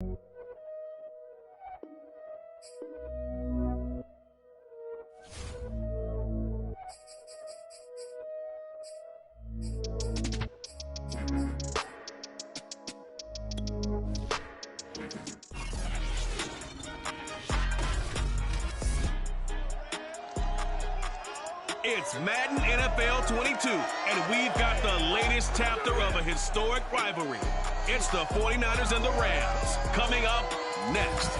It's Madden NFL 22, and we've got the latest chapter of a historic rivalry. It's the 49ers and the Rams, coming up next.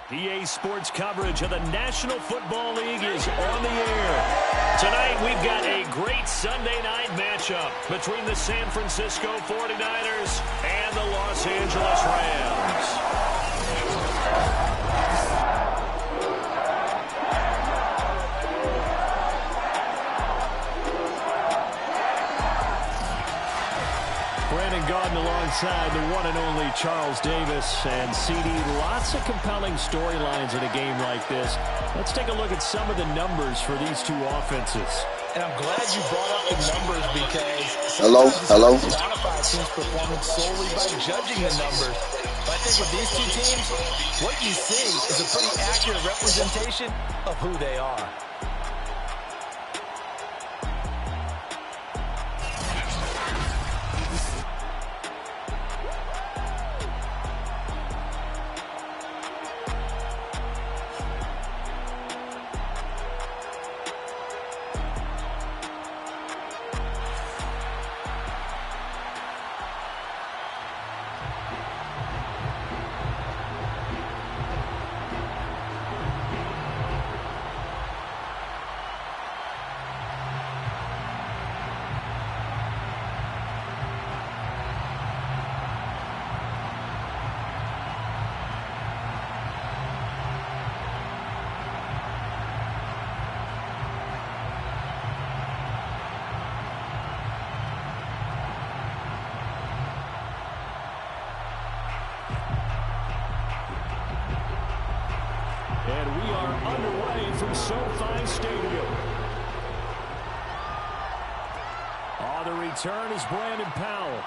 EA Sports coverage of the National Football League is on the air. Tonight, we've got a great Sunday night matchup between the San Francisco 49ers and the Los Angeles Rams. Gordon alongside the one and only Charles Davis. And CD, lots of compelling storylines in a game like this. Let's take a look at some of the numbers for these two offenses. And I'm glad you brought up the numbers because Hello. quantify teams' performance solely by judging the numbers. But I think with these two teams, what you see is a pretty accurate representation of who they are. And we are underway from SoFi Stadium. The return is Brandon Powell.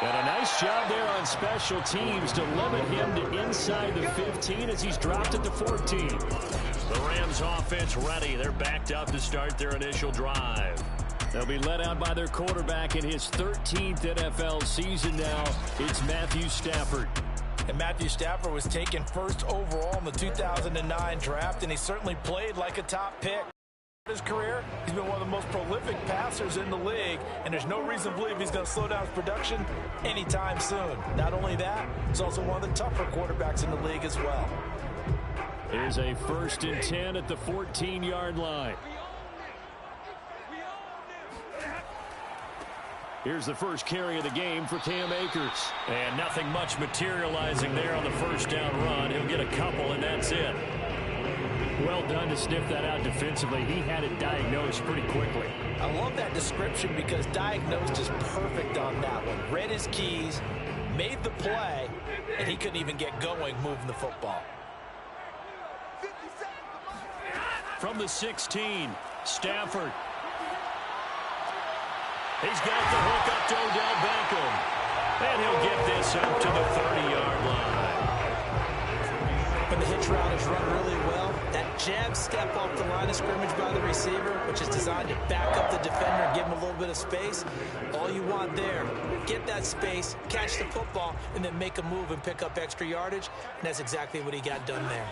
And a nice job there on special teams to limit him to inside the 15 as he's dropped at the 14. The Rams offense ready. They're backed up to start their initial drive. They'll be led out by their quarterback in his 13th NFL season now. It's Matthew Stafford. And Matthew Stafford was taken first overall in the 2009 draft, and he certainly played like a top pick. In his career, he's been one of the most prolific passers in the league, and there's no reason to believe he's going to slow down his production anytime soon. Not only that, he's also one of the tougher quarterbacks in the league as well. Here's a 1st and 10 at the 14-yard line. Here's the first carry of the game for Cam Akers. And nothing much materializing there on the first down run. He'll get a couple, and that's it. Well done to sniff that out defensively. He had it diagnosed pretty quickly. I love that description because diagnosed is perfect on that one. Read his keys, made the play, and he couldn't even get going moving the football. From the 16, Stafford. He's got the hook up to Odell Beckham. And he'll get this up to the 30-yard line. When the hitch route is run really well, that jab step off the line of scrimmage by the receiver, which is designed to back up the defender and give him a little bit of space, all you want there, get that space, catch the football, and then make a move and pick up extra yardage, and that's exactly what he got done there.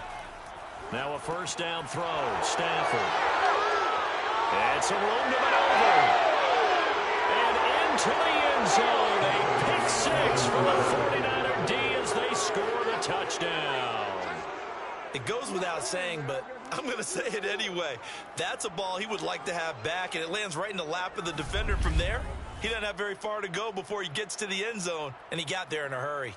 Now a first down throw, Stafford. It's a room to maneuver. To the end zone, a pick six for the 49er D as they score the touchdown. It goes without saying, but I'm going to say it anyway. That's a ball he would like to have back, and it lands right in the lap of the defender from there. He doesn't have very far to go before he gets to the end zone, and he got there in a hurry.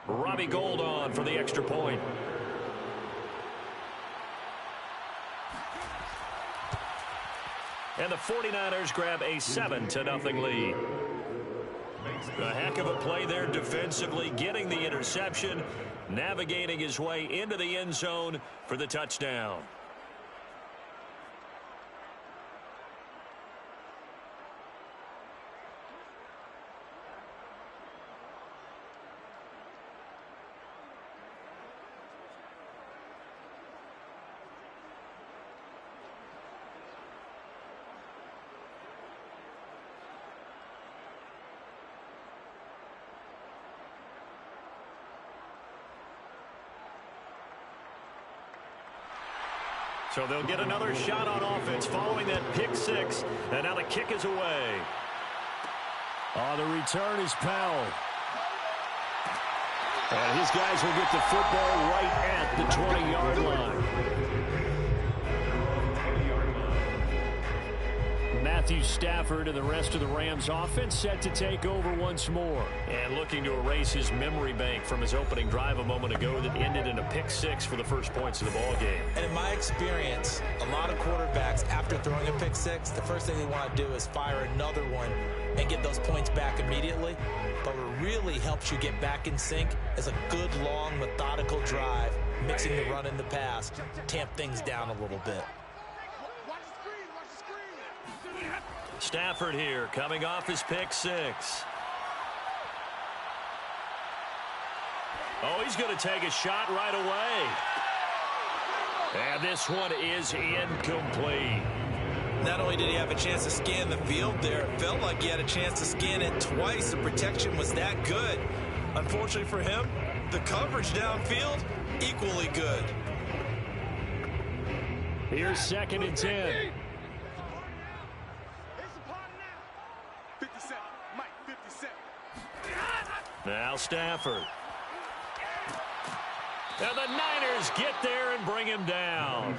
Robbie Gould on for the extra point. And the 49ers grab a 7-0 lead. A heck of a play there defensively, getting the interception, navigating his way into the end zone for the touchdown. So they'll get another shot on offense following that pick six. And now the kick is away. The return is Powell. And his guys will get the football right at the 20-yard line. Matthew Stafford and the rest of the Rams offense set to take over once more. And looking to erase his memory bank from his opening drive a moment ago that ended in a pick six for the first points of the ball game. And in my experience, a lot of quarterbacks, after throwing a pick six, the first thing they want to do is fire another one and get those points back immediately. But what really helps you get back in sync is a good, long, methodical drive, mixing the run and the pass, tamp things down a little bit. Stafford here, coming off his pick six. Oh, he's going to take a shot right away. And this one is incomplete. Not only did he have a chance to scan the field there, it felt like he had a chance to scan it twice. The protection was that good. Unfortunately for him, the coverage downfield, equally good. Here's 2nd and 10. Now Stafford. And the Niners get there and bring him down.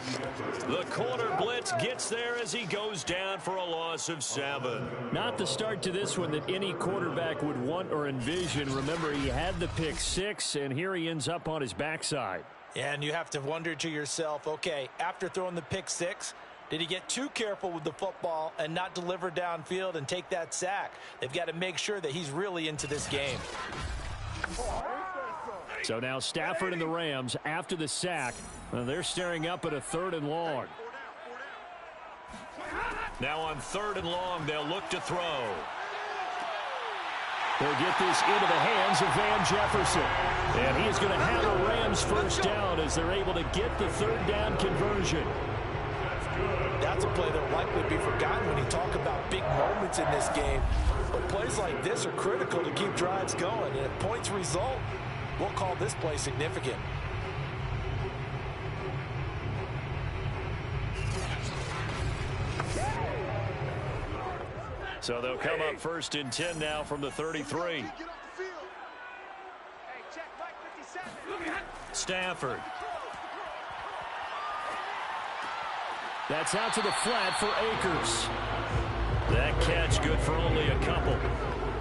The corner blitz gets there as he goes down for a loss of 7. Not the start to this one that any quarterback would want or envision. Remember, he had the pick six, and here he ends up on his backside. Yeah, and you have to wonder to yourself, okay, after throwing the pick six, did he get too careful with the football and not deliver downfield and take that sack? They've got to make sure that he's really into this game. So now Stafford and the Rams, after the sack, they're staring up at a 3rd and long. Now on 3rd and long, they'll look to throw. They'll get this into the hands of Van Jefferson. And he is going to have a Rams first down as they're able to get the 3rd down conversion. That's a play that will likely be forgotten when you talk about big moments in this game. But plays like this are critical to keep drives going. And if points result, we'll call this play significant. So they'll come up 1st and 10 now from the 33. Stafford. That's out to the flat for Akers. That catch good for only a couple.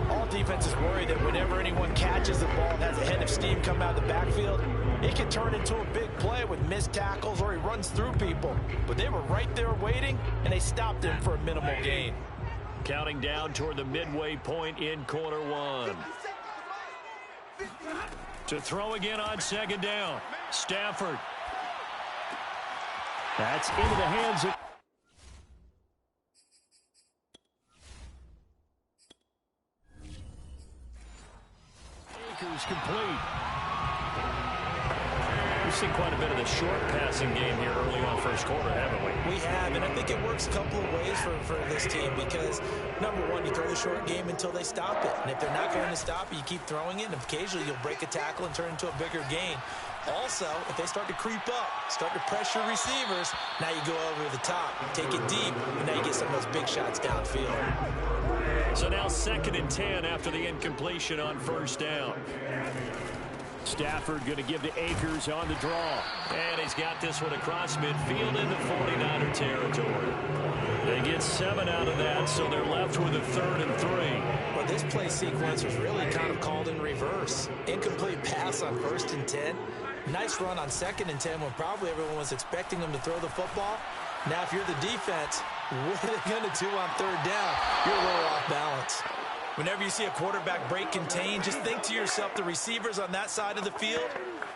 All defenses worry that whenever anyone catches the ball and has a head of steam come out of the backfield, it can turn into a big play with missed tackles or he runs through people. But they were right there waiting, and they stopped him for a minimal gain. Counting down toward the midway point in quarter one. To throw again on 2nd down. Stafford. That's into the hands of... Akers complete. We've seen quite a bit of the short passing game here early on 1st quarter, haven't we? We have, and I think it works a couple of ways for this team because, number one, you throw the short game until they stop it. And if they're not going to stop it, you keep throwing it, and occasionally you'll break a tackle and turn into a bigger gain. Also, if they start to creep up, start to pressure receivers, now you go over the top, take it deep, and now you get some of those big shots downfield. So now 2nd and 10 after the incompletion on 1st down. Stafford going to give to Akers on the draw. And he's got this one across midfield into 49er territory. They get 7 out of that, so they're left with a 3rd and 3. Well, this play sequence was really kind of called called in reverse. Incomplete pass on 1st and 10. Nice run on 2nd and 10 when probably everyone was expecting him to throw the football. Now, if you're the defense, what are they going to do on 3rd down? You're a little off balance. Whenever you see a quarterback break contain, just think to yourself, the receivers on that side of the field,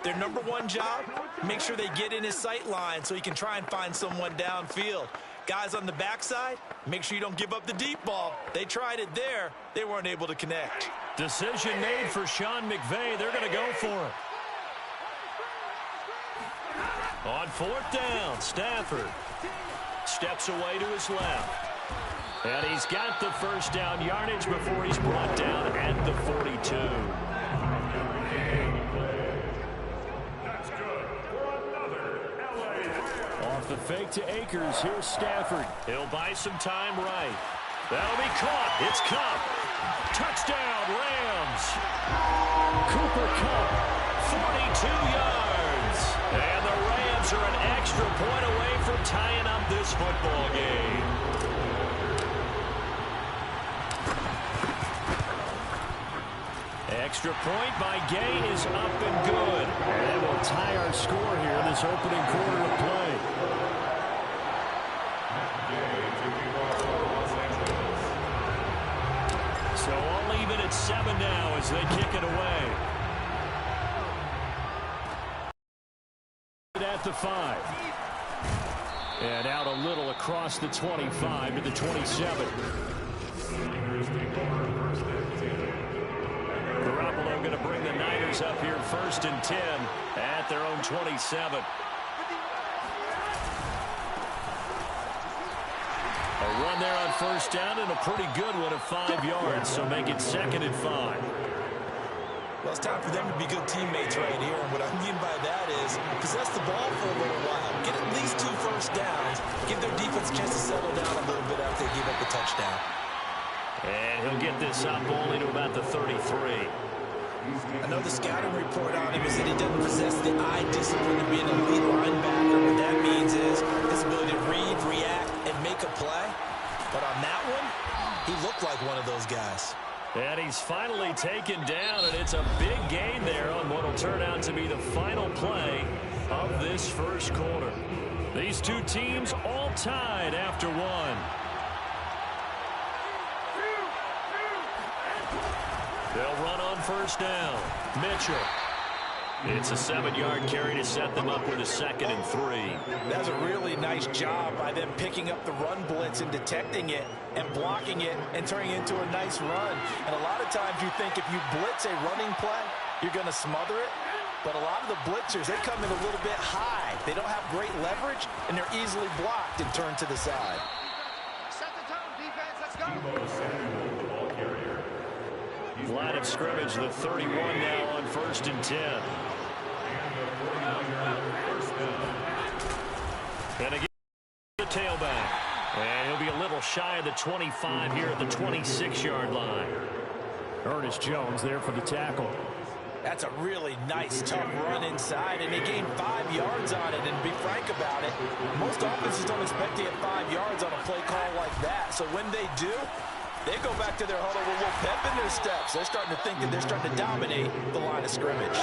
their number one job, make sure they get in his sight line so he can try and find someone downfield. Guys on the backside, make sure you don't give up the deep ball. They tried it there. They weren't able to connect. Decision made for Sean McVay. They're going to go for it. On 4th down, Stafford steps away to his left. And he's got the 1st down yardage before he's brought down at the 42. Off the fake to Akers, here's Stafford. He'll buy some time right. That'll be caught. It's Cup. Touchdown, Rams. Cooper Cup, 42 yards. And the Rams are an extra point away from tying up this football game. Extra point by Gay is up and good. And we'll tie our score here in this opening quarter of play. So all even at 7 now as they kick it away. At the 5. And out a little across the 25 to the 27. Garoppolo going to bring the Niners up here 1st and 10 at their own 27. A run there on 1st down and a pretty good one of 5 yards, so make it 2nd and 5. Well, it's time for them to be good teammates right here. And what I mean by that is possess the ball for a little while. Get at least 2 first downs. Give their defense a chance to settle down a little bit after they give up a touchdown. And he'll get this up only to about the 33. I know the scouting report on him is that he doesn't possess the eye discipline of being an elite linebacker. What that means is his ability to read, react, and make a play. But on that one, he looked like one of those guys. And he's finally taken down, and it's a big gain there on what will turn out to be the final play of this first quarter. These two teams all tied after 1. They'll run on 1st down. Mitchell. It's a 7-yard carry to set them up with a 2nd and 3. That's a really nice job by them picking up the run blitz and detecting it and blocking it and turning it into a nice run. And a lot of times you think if you blitz a running play, you're going to smother it. But a lot of the blitzers, they come in a little bit high. They don't have great leverage, and they're easily blocked and turned to the side. Set the tone, defense. Let's go. Line of scrimmage, the 31 now on 1st and 10. And again, the tailback. And he'll be a little shy of the 25 here at the 26-yard line. Ernest Jones there for the tackle. That's a really nice, tough run inside, and they gained 5 yards on it. And to be frank about it, most offenses don't expect to get 5 yards on a play call like that. So when they do, they go back to their huddle with a little pep in their steps. They're starting to think that they're starting to dominate the line of scrimmage.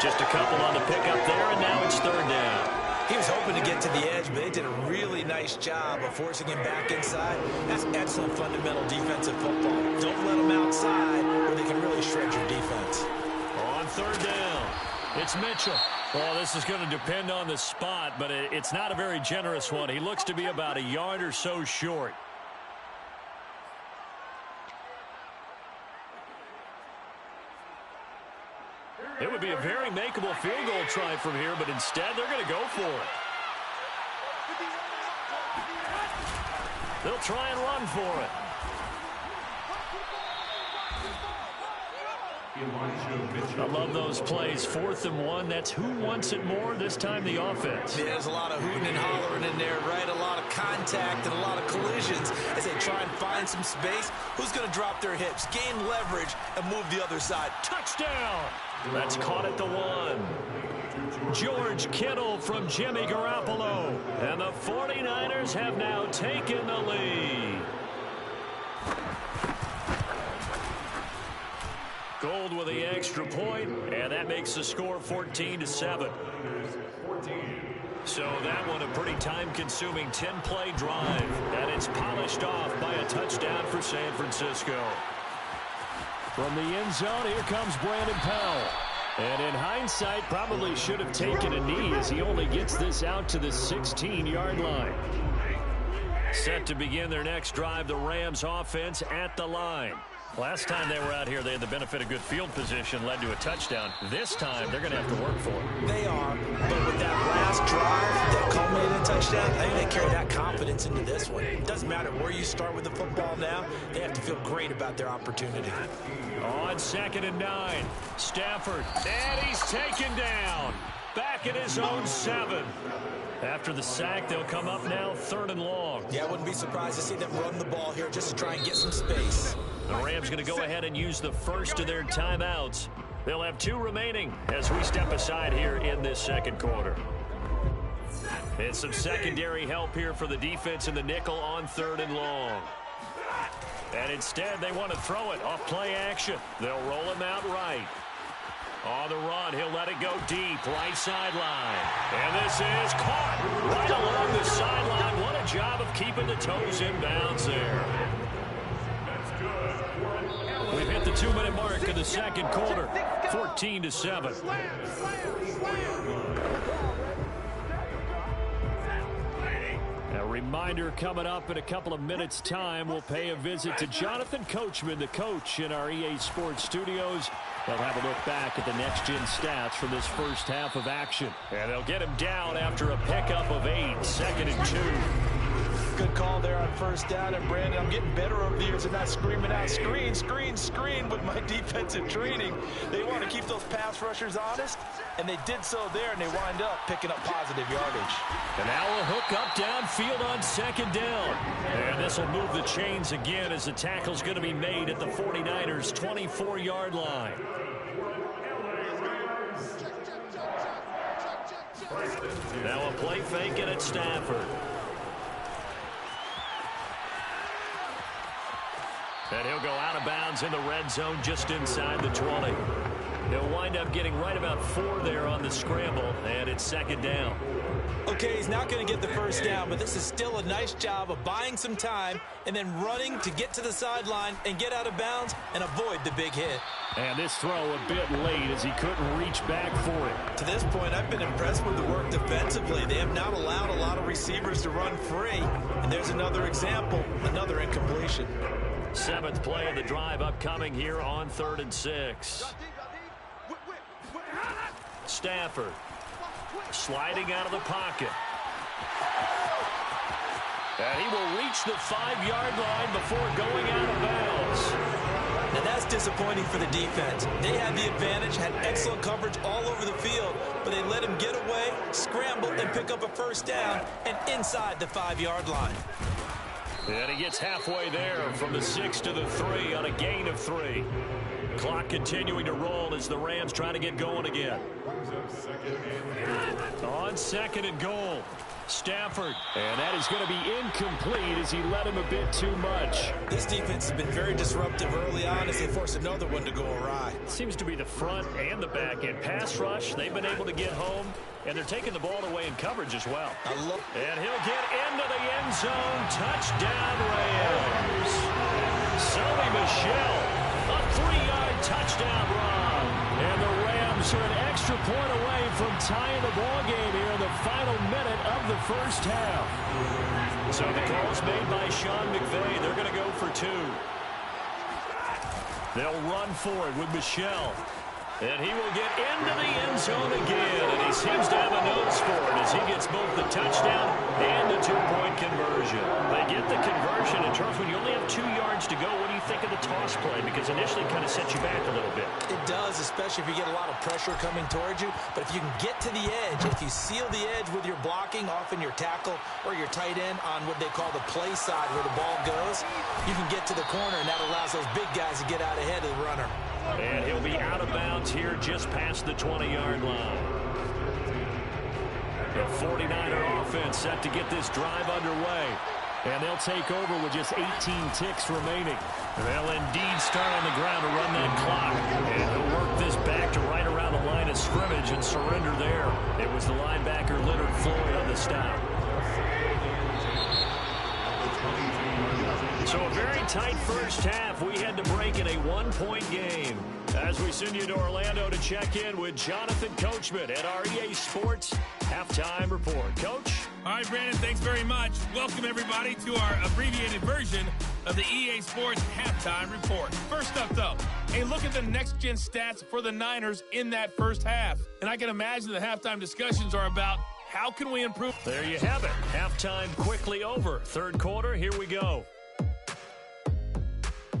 Just a couple on the pickup there, and now it's 3rd down. He was hoping to get to the edge, but they did a really nice job of forcing him back inside. That's excellent fundamental defensive football. Don't let them outside where they can really shred your defense. On 3rd down, it's Mitchell. Well, this is going to depend on the spot, but it's not a very generous one. He looks to be about a yard or so short. It would be a very makeable field goal try from here, but instead they're going to go for it. They'll try and run for it. I love those plays. 4th and 1. That's who wants it more. This time the offense. Yeah, there's a lot of hooting and hollering in there, right? A lot of contact and a lot of collisions as they try and find some space. Who's going to drop their hips, gain leverage, and move the other side? Touchdown! That's caught at the 1. George Kittle from Jimmy Garoppolo. And the 49ers have now taken the lead. Gold with the extra point, and that makes the score 14-7. So that one a pretty time-consuming 10-play drive, and it's polished off by a touchdown for San Francisco. From the end zone, here comes Brandon Powell. And in hindsight, probably should have taken a knee as he only gets this out to the 16-yard line. Set to begin their next drive, the Rams offense at the line. Last time they were out here, they had the benefit of good field position, led to a touchdown. This time, they're going to have to work for it. They are, but with that last drive that culminated in a touchdown, I think they carry that confidence into this one. It doesn't matter where you start with the football now. They have to feel great about their opportunity. On 2nd and 9, Stafford, and he's taken down. Back at his own 7. After the sack, they'll come up now 3rd and long. Yeah, I wouldn't be surprised to see them run the ball here just to try and get some space. The Rams going to go ahead and use the first of their timeouts. They'll have 2 remaining as we step aside here in this second quarter. And some secondary help here for the defense in the nickel on 3rd and long. And instead, they want to throw it off play action. They'll roll him out right. On the run, he'll let it go deep, right sideline. And this is caught right along the sideline. What a job of keeping the toes in bounds there. We've hit the 2-minute mark of the second quarter, 14-7. A reminder coming up in a couple of minutes' time. We'll pay a visit to Jonathan Coachman, the coach in our EA Sports studios. They'll have a look back at the next-gen stats from this first half of action. And they'll get him down after a pickup of 8, 2nd and 2. Good call there on first down. And, Brandon, I'm getting better over the years and not screaming out, screen, screen, screen with my defensive training. They want to keep those pass rushers honest, and they did so there, and they wind up picking up positive yardage. And now a hook up downfield on 2nd down. And this will move the chains again as the tackle's going to be made at the 49ers' 24-yard line. Now a play fake and it's Stafford. And he'll go out of bounds in the red zone just inside the 20. He'll wind up getting right about 4 there on the scramble, and it's 2nd down. Okay, he's not going to get the first down, but this is still a nice job of buying some time and then running to get to the sideline and get out of bounds and avoid the big hit. And this throw a bit late as he couldn't reach back for it. To this point, I've been impressed with the work defensively. They have not allowed a lot of receivers to run free. And there's another example, another incompletion. 7th play of the drive upcoming here on 3rd and 6. Stafford sliding out of the pocket. And he will reach the 5-yard line before going out of bounds. Now that's disappointing for the defense. They had the advantage, had excellent coverage all over the field, but they let him get away, scramble, and pick up a first down, and inside the 5-yard line. And he gets halfway there from the 6 to the 3 on a gain of 3. Clock continuing to roll as the Rams try to get going again. On 2nd and goal, Stafford. And that is going to be incomplete as he let him a bit too much. This defense has been very disruptive early on as they force another one to go awry. Seems to be the front and the back end. Pass rush, they've been able to get home, and they're taking the ball away in coverage as well. And he'll get into the end zone. Touchdown, Rams. Sony Michel, a 3-yard touchdown run. And the Rams are an extra point away from tying the ball game here in the final minute of the first half. So the call's made by Sean McVay. They're going to go for 2. They'll run for it with Michel. And he will get into the end zone again. And he seems to have a nose for it as he gets both the touchdown and the 2-point conversion. They get the conversion. In terms when you only have 2 yards to go, what do you think of the toss play? Because initially it kind of sets you back a little bit. It does, especially if you get a lot of pressure coming towards you. But if you can get to the edge, if you seal the edge with your blocking, often your tackle or your tight end on what they call the play side where the ball goes, you can get to the corner, and that allows those big guys to get out ahead of the runner. And he'll be out of bounds here just past the 20-yard line. The 49er offense set to get this drive underway. And they'll take over with just 18 ticks remaining. They'll indeed start on the ground to run that clock. And he'll work this back to right around the line of scrimmage and surrender there. It was the linebacker Leonard Floyd on the stop. So a very tight first half. We had to break in a one-point game. As we send you to Orlando to check in with Jonathan Coachman at our EA Sports Halftime Report. Coach? All right, Brandon, thanks very much. Welcome, everybody, to our abbreviated version of the EA Sports Halftime Report. First up, though, a look at the next-gen stats for the Niners in that first half. And I can imagine the halftime discussions are about how can we improve. There you have it. Halftime quickly over. Third quarter, here we go.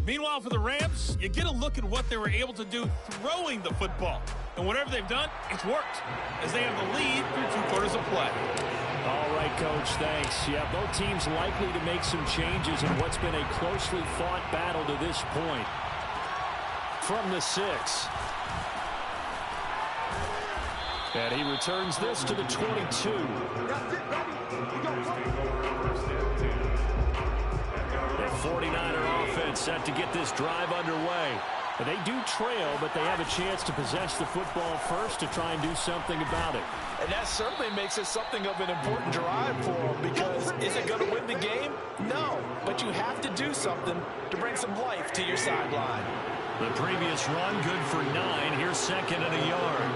Meanwhile, for the Rams, you get a look at what they were able to do throwing the football. And whatever they've done, it's worked, as they have the lead through 2 quarters of play. All right, Coach, thanks. Yeah, both teams likely to make some changes in what's been a closely fought battle to this point. From the 6. And he returns this to the 22. The 49er offense set to get this drive underway. And they do trail, but they have a chance to possess the football first to try and do something about it. And that certainly makes it something of an important drive for them, because is it going to win the game? No, but you have to do something to bring some life to your sideline. The previous run good for 9. Here's second and a yard.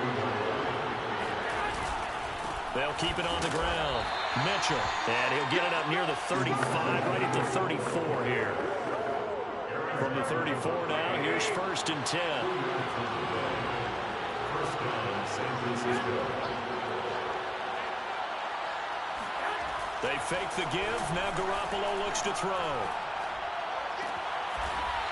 They'll keep it on the ground. Mitchell, and he'll get it up near the 35, right at the 34 here. From the 34 now, here's first and 10. They fake the give. Now Garoppolo looks to throw.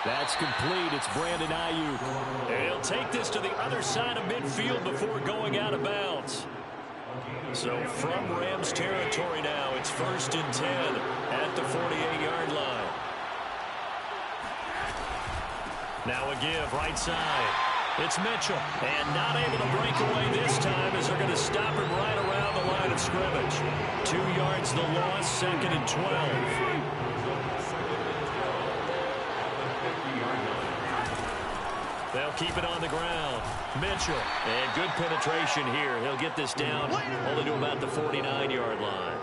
That's complete. It's Brandon Ayuk. And he'll take this to the other side of midfield before going out of bounds. So from Rams territory now, it's first and 10 at the 48-yard line. Now a give, right side. It's Mitchell. And not able to break away this time, as they're going to stop him right around the line of scrimmage. 2 yards the loss, second and 12. They'll keep it on the ground. Mitchell. And good penetration here. He'll get this down only to about the 49-yard line.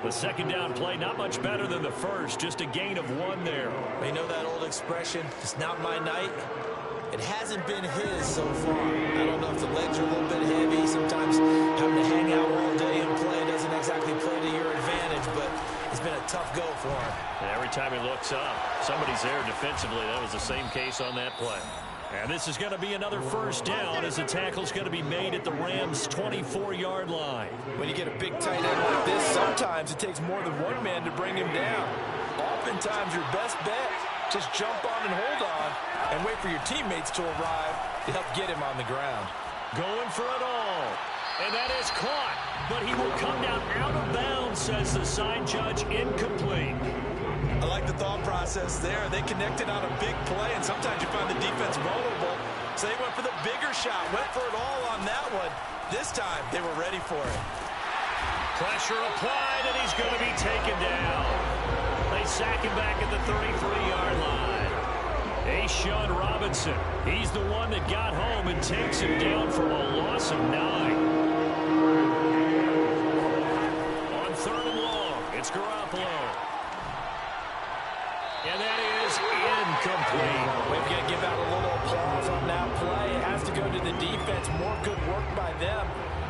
The second down play, not much better than the first. Just a gain of 1 there. You know that old expression, it's not my night. It hasn't been his so far. I don't know if the legs are a little bit heavy. Sometimes having to hang out all day and play doesn't exactly play to your advantage, but it's been a tough go for him. And every time he looks up, somebody's there defensively. That was the same case on that play. And this is going to be another first down, as the tackle's going to be made at the Rams' 24-yard line. When you get a big tight end like this, sometimes it takes more than one man to bring him down. Oftentimes, your best bet, just jump on and hold on and wait for your teammates to arrive to help get him on the ground. Going for it all. And that is caught. But he will come down out of bounds, says the side judge. Incomplete. I like the thought process there. They connected on a big play, and sometimes you find the defense vulnerable. So they went for the bigger shot, went for it all on that one. This time, they were ready for it. Pressure applied, and he's going to be taken down. They sack him back at the 33-yard line. A'Shawn Robinson, he's the one that got home and takes him down for a loss of 9. On third and long, it's Garoppolo. And that is incomplete. We've got to give out a little applause on that play. It has to go to the defense. More good work by them.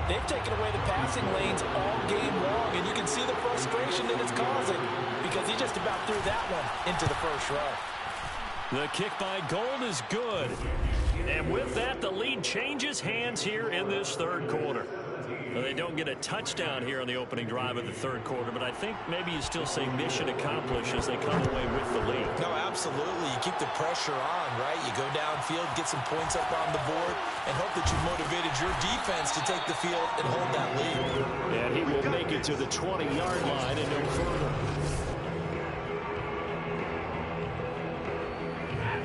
They've taken away the passing lanes all game long, and you can see the frustration that it's causing, because he just about threw that one into the first row. The kick by Gold is good. And with that, the lead changes hands here in this third quarter. Well, they don't get a touchdown here on the opening drive of the third quarter, but I think maybe you still say mission accomplished as they come away with the lead. No, absolutely. You keep the pressure on, right? You go downfield, get some points up on the board, and hope that you motivated your defense to take the field and hold that lead. And he will make it to the 20-yard line and no further.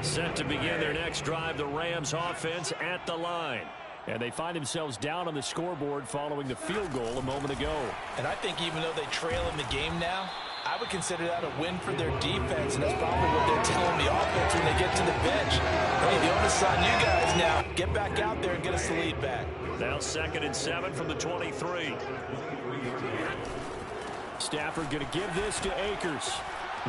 Set to begin their next drive, the Rams offense at the line. And they find themselves down on the scoreboard following the field goal a moment ago. And I think even though they trail in the game now, I would consider that a win for their defense, and that's probably what they're telling the offense when they get to the bench. Hey, the onus on you guys now. Get back out there and get us the lead back. Now 2nd and 7 from the 23. Stafford going to give this to Akers.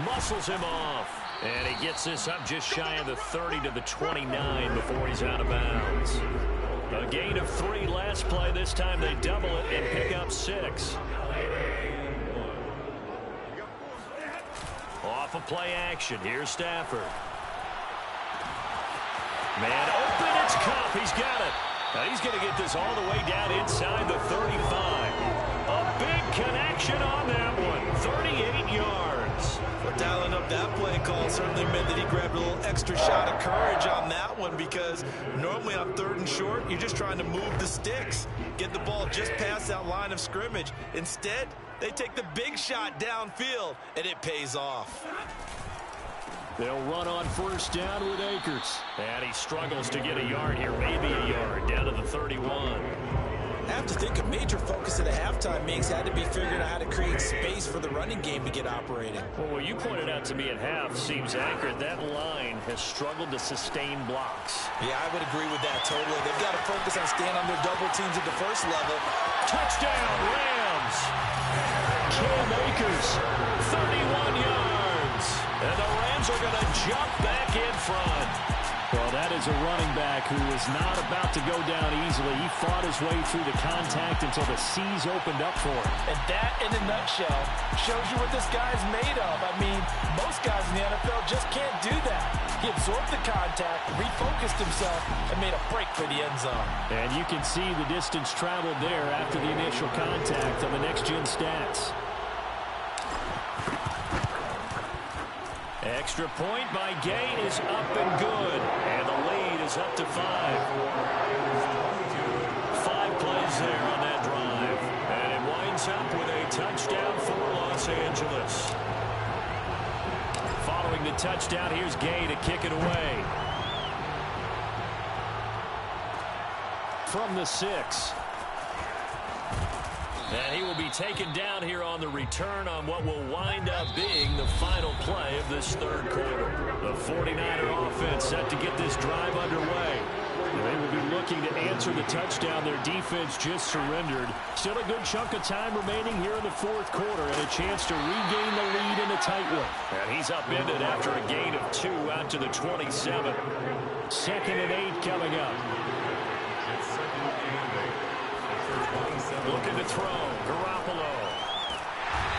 Muscles him off. And he gets this up just shy of the 30 to the 29 before he's out of bounds. A gain of 3 last play. This time they double it and pick up 6. Off of play action. Here's Stafford. Man open. It's Cup. He's got it. Now he's going to get this all the way down inside the 35. A big connection on that one. 38 yards. Well, dialing up that play call certainly meant that he grabbed a little extra shot of courage on that one, because normally on 3rd and short, you're just trying to move the sticks, get the ball just past that line of scrimmage. Instead, they take the big shot downfield, and it pays off. They'll run on 1st down with Akers. And he struggles to get a yard here, maybe a yard, down to the 31. I have to think a major focus at the halftime meetings had to be figuring out how to create space for the running game to get operating. Well, what you pointed out to me at half seems accurate. That line has struggled to sustain blocks. Yeah, I would agree with that totally. They've got to focus on staying on their double teams at the first level. Touchdown, Rams! Cam Akers, 31 yards. And the Rams are going to jump back in front. Well, that is a running back who is not about to go down easily. He fought his way through the contact until the seas opened up for him. And that, in a nutshell, shows you what this guy's made of. I mean, most guys in the NFL just can't do that. He absorbed the contact, refocused himself, and made a break for the end zone. And you can see the distance traveled there after the initial contact on the next-gen stats. Extra point by Gay is up and good. And the lead is up to 5. 5 plays there on that drive. And it winds up with a touchdown for Los Angeles. Following the touchdown, here's Gay to kick it away. From the 6. And he will be taken down here on the return on what will wind up being the final play of this 3rd quarter. The 49er offense set to get this drive underway. They will be looking to answer the touchdown their defense just surrendered. Still a good chunk of time remaining here in the 4th quarter, and a chance to regain the lead in a tight one. And he's upended after a gain of 2 out to the 27. 2nd and 8 coming up. Looking to throw. Garoppolo.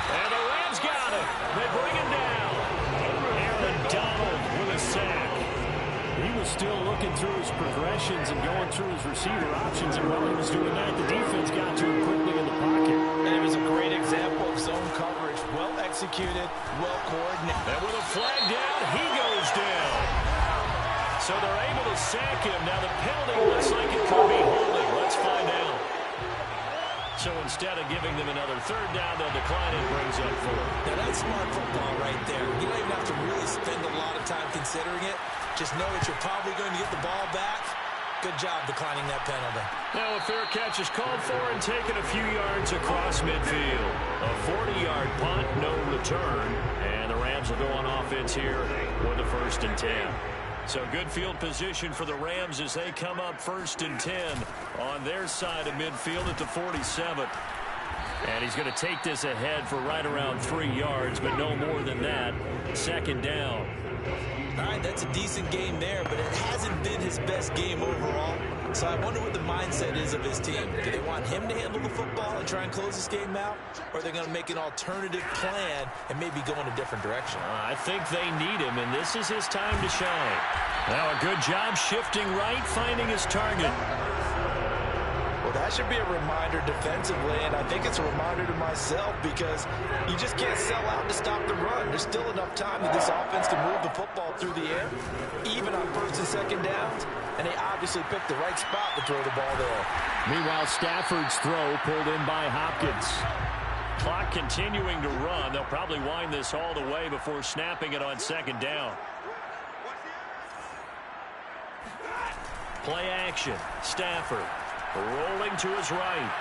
And the Rams got it. They bring him down. Aaron Donald with a sack. He was still looking through his progressions and going through his receiver options, and while he was doing that, the defense got to him quickly in the pocket. And it was a great example of zone coverage. Well executed, well coordinated. And with a flag down, he goes down. So they're able to sack him. Now the penalty looks like it could be holding. Let's find out. So instead of giving them another 3rd down, they'll decline it. Brings up 4. Now that's smart football right there. You don't even have to really spend a lot of time considering it. Just know that you're probably going to get the ball back. Good job declining that penalty. Now a fair catch is called for and taken a few yards across midfield. A 40-yard punt, no return. And the Rams will go on offense here with the 1st and 10. So good field position for the Rams as they come up 1st and 10 on their side of midfield at the 47. And he's going to take this ahead for right around 3 yards, but no more than that. 2nd down. All right, that's a decent game there, but it hasn't been his best game overall. So I wonder what the mindset is of his team. Do they want him to handle the football and try and close this game out? Or are they going to make an alternative plan and maybe go in a different direction? I think they need him, and this is his time to shine. Now a good job shifting right, finding his target. Well, that should be a reminder defensively, and I think it's a reminder to myself, because you just can't sell out to stop the run. There's still enough time that this offense can move the football through the air, even on 1st and 2nd downs, and they obviously picked the right spot to throw the ball there. Meanwhile, Stafford's throw pulled in by Hopkins. Clock continuing to run. They'll probably wind this all the way before snapping it on 2nd down. Play action. Stafford rolling to his right.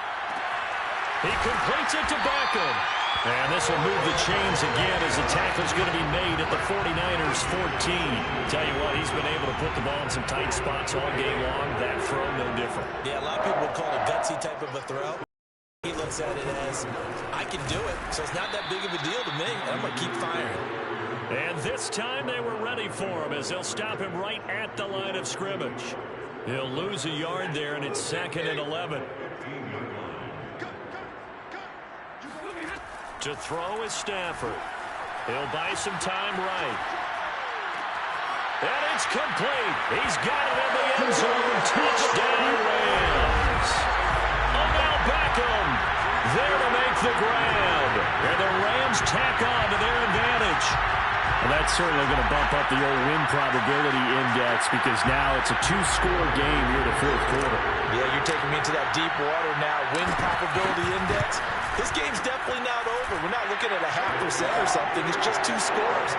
He completes it to Beckham. And this will move the chains again as the tackle's going to be made at the 49ers 14. Tell you what, he's been able to put the ball in some tight spots all game long. That throw, no different. Yeah, a lot of people would call it a gutsy type of a throw. He looks at it as, I can do it, so it's not that big of a deal to me, and I'm going to keep firing. And this time they were ready for him as they'll stop him right at the line of scrimmage. He'll lose a yard there, and it's 2nd and 11. To throw is Stafford. He'll buy some time right. And it's complete. He's got it in the end zone. Touchdown, Rams. Odell Beckham there to make the grab. And the Rams tack on to their advantage. Well, that's certainly going to bump up the old win probability index because now it's a 2-score game here in the fourth quarter. Yeah, you're taking me into that deep water now. Win probability index. This game's definitely not over. We're not looking at a 0.5% or something. It's just 2 scores.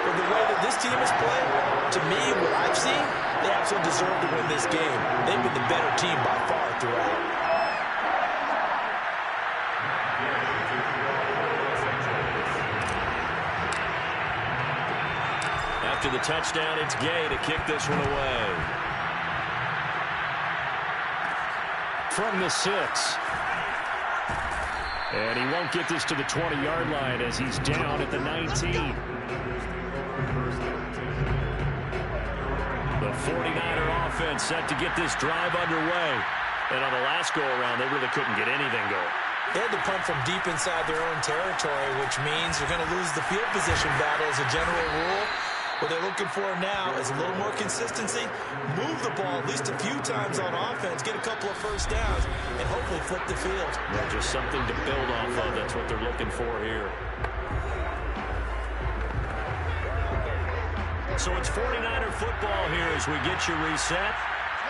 But the way that this team has played, to me, what I've seen, they absolutely deserve to win this game. They've been the better team by far throughout. After the touchdown, it's Gay to kick this one away. From the 6. And he won't get this to the 20-yard line as he's down at the 19. The 49er offense set to get this drive underway. And on the last go-around, they really couldn't get anything going. They had to punt from deep inside their own territory, which means they're going to lose the field position battle as a general rule. What they're looking for now is a little more consistency, move the ball at least a few times on offense, get a couple of first downs, and hopefully flip the field. Yeah, just something to build off of. That's what they're looking for here. So it's 49er football here as we get you reset.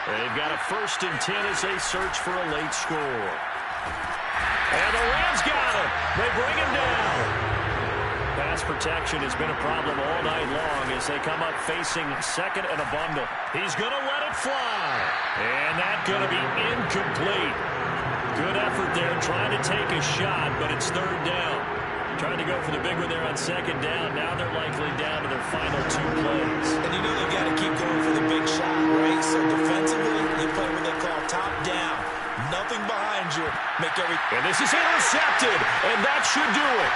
They've got a 1st and 10 as they search for a late score. And the Rams got him. They bring him down. Pass protection has been a problem all night long as they come up facing 2nd and a bundle. He's going to let it fly. And that's going to be incomplete. Good effort there trying to take a shot, but it's 3rd down. Trying to go for the big one there on 2nd down. Now they're likely down to their final 2 plays. And you know they've got to keep going for the big shot, right? So defensively, they play what they call top down. Nothing behind you. Make every. And this is intercepted, and that should do it.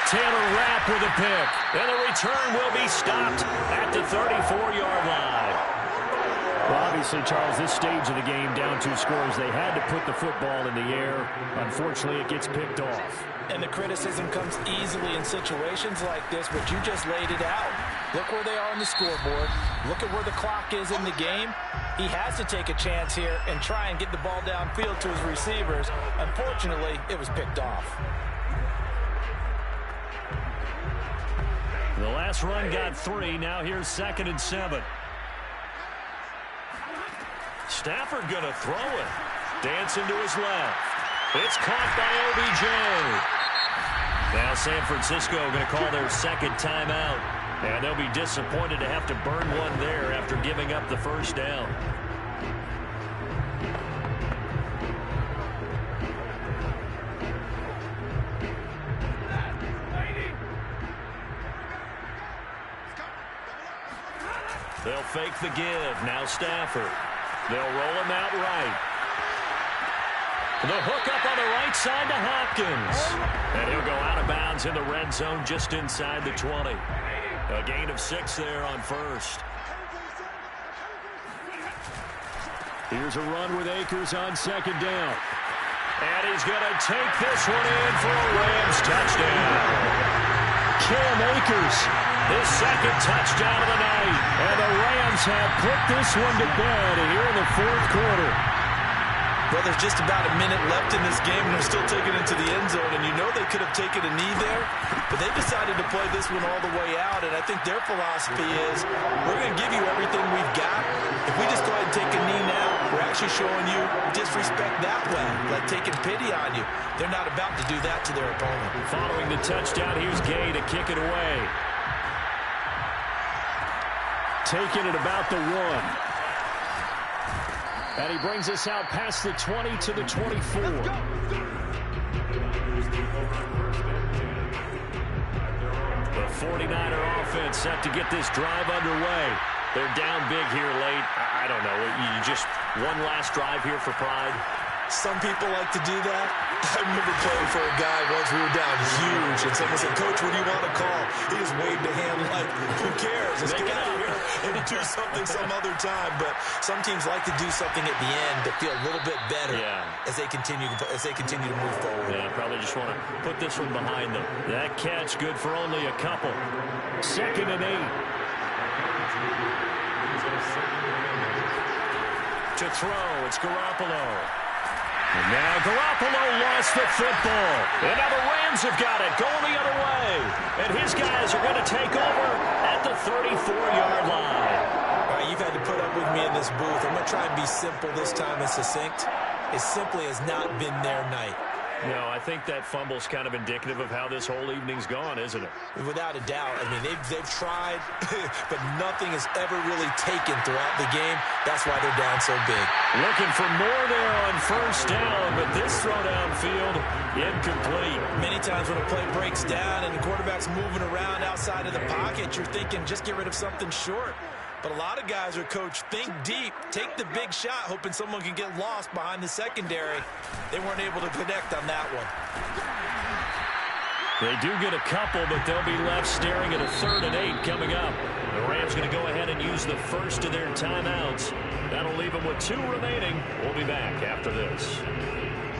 Taylor Rapp with a pick. And the return will be stopped at the 34-yard line. Well, obviously, Charles, this stage of the game, down 2 scores, they had to put the football in the air. Unfortunately, it gets picked off. And the criticism comes easily in situations like this, but you just laid it out. Look where they are on the scoreboard. Look at where the clock is in the game. He has to take a chance here and try and get the ball downfield to his receivers. Unfortunately, it was picked off. The last run got 3. Now here's 2nd and 7. Stafford going to throw it. Dancing to his left. It's caught by OBJ. Now San Francisco going to call their 2nd timeout. And they'll be disappointed to have to burn one there after giving up the 1st down. They'll fake the give. Now Stafford. They'll roll him out right. The hook up on the right side to Hopkins. And he'll go out of bounds in the red zone just inside the 20. A gain of 6 there on 1st. Here's a run with Akers on 2nd down. And he's going to take this one in for a Rams touchdown. Cam Akers, his 2nd touchdown of the night. And the Rams have put this one to bed here in the 4th quarter. Well, there's just about a minute left in this game, and they're still taking it to the end zone. And you know they could have taken a knee there, but they decided to play this one all the way out. And I think their philosophy is, we're going to give you everything we've got. If we just go ahead and take a knee now, we're actually showing you disrespect that way, like taking pity on you. They're not about to do that to their opponent. Following the touchdown, here's Gay to kick it away. Taking it about the 1. And he brings us out past the 20 to the 24. The 49er offense set to get this drive underway. They're down big here late. I don't know. You just one last drive here for pride. Some people like to do that. I remember playing for a guy once. We were down huge, and someone said, "Coach, what do you want to call?" He just waved a hand like, "Who cares? Let's get out of here and do something some other time." But some teams like to do something at the end to feel a little bit better as they continue to move forward. Yeah, probably just want to put this one behind them. That catch good for only a couple. 2nd and 8. To throw, it's Garoppolo. And now Garoppolo lost the football. And now the Rams have got it, going the other way. And his guys are going to take over at the 34-yard line. All right, you've had to put up with me in this booth. I'm going to try and be simple this time and succinct. It simply has not been their night. No, I think that fumble's kind of indicative of how this whole evening's gone, isn't it? Without a doubt. I mean, they've tried, but nothing has ever really taken throughout the game. That's why they're down so big. Looking for more there on 1st down, but this throw downfield, incomplete. Many times when a play breaks down and the quarterback's moving around outside of the pocket, you're thinking just get rid of something short. But a lot of guys are coached, think deep, take the big shot, hoping someone can get lost behind the secondary. They weren't able to connect on that one. They do get a couple, but they'll be left staring at a 3rd and 8 coming up. The Rams going to go ahead and use the first of their timeouts. That'll leave them with 2 remaining. We'll be back after this.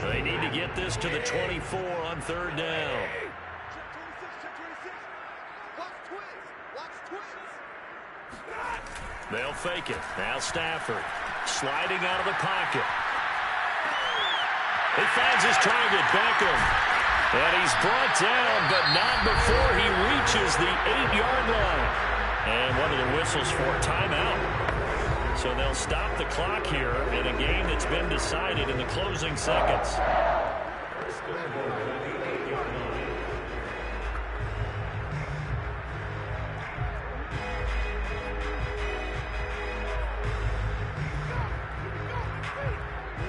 They need to get this to the 24 on 3rd down. They'll fake it. Now Stafford sliding out of the pocket. He finds his target, Beckham. And he's brought down, but not before he reaches the 8-yard line. And one of the whistles for a timeout. So they'll stop the clock here in a game that's been decided in the closing seconds.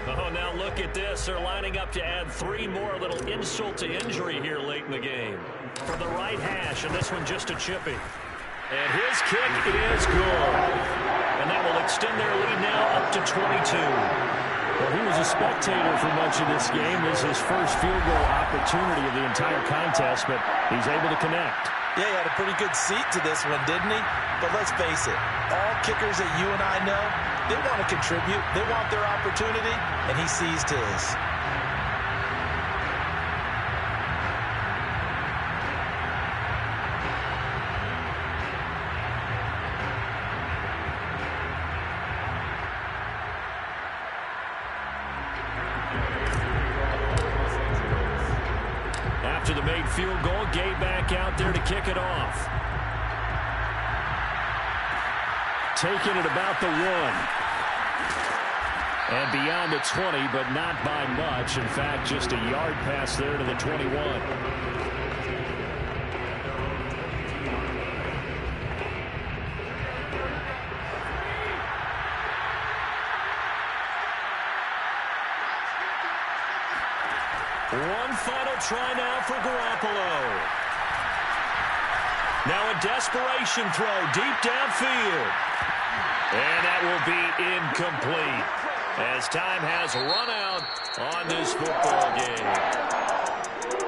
Oh, now look at this. They're lining up to add 3 more, a little insult to injury here late in the game. From the right hash, and this one just a chippy. And his kick is good. And that will extend their lead now up to 22. Well, he was a spectator for much of this game. This is his first field goal opportunity of the entire contest, but he's able to connect. Yeah, he had a pretty good seat to this one, didn't he? But let's face it, all kickers that you and I know, they want to contribute. They want their opportunity, and he seized his. After the made field goal, Gay back out there to kick it off. Taking it about the 1. And beyond the 20, but not by much. In fact, just a yard pass there to the 21. One final try now for Garoppolo. Now a desperation throw deep downfield. And that will be incomplete as time has run out on this football game.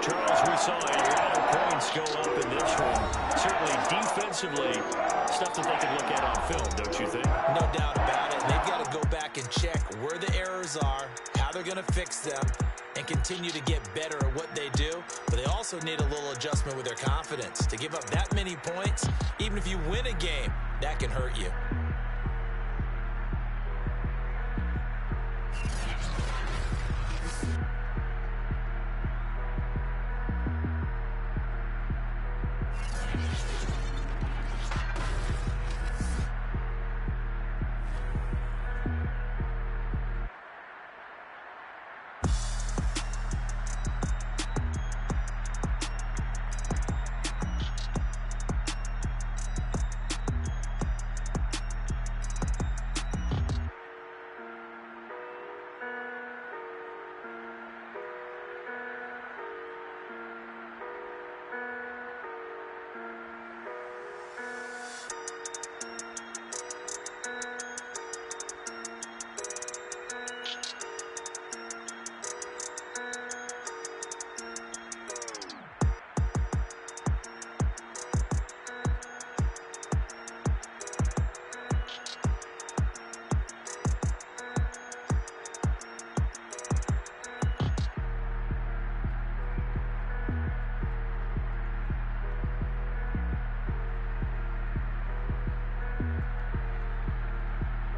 Charles, we saw a lot of points go up in this one. Certainly defensively, stuff that they can look at on film, don't you think? No doubt about it. They've got to go back and check where the errors are, how they're going to fix them, and continue to get better at what they do. But they also need a little adjustment with their confidence. To give up that many points, even if you win a game, that can hurt you.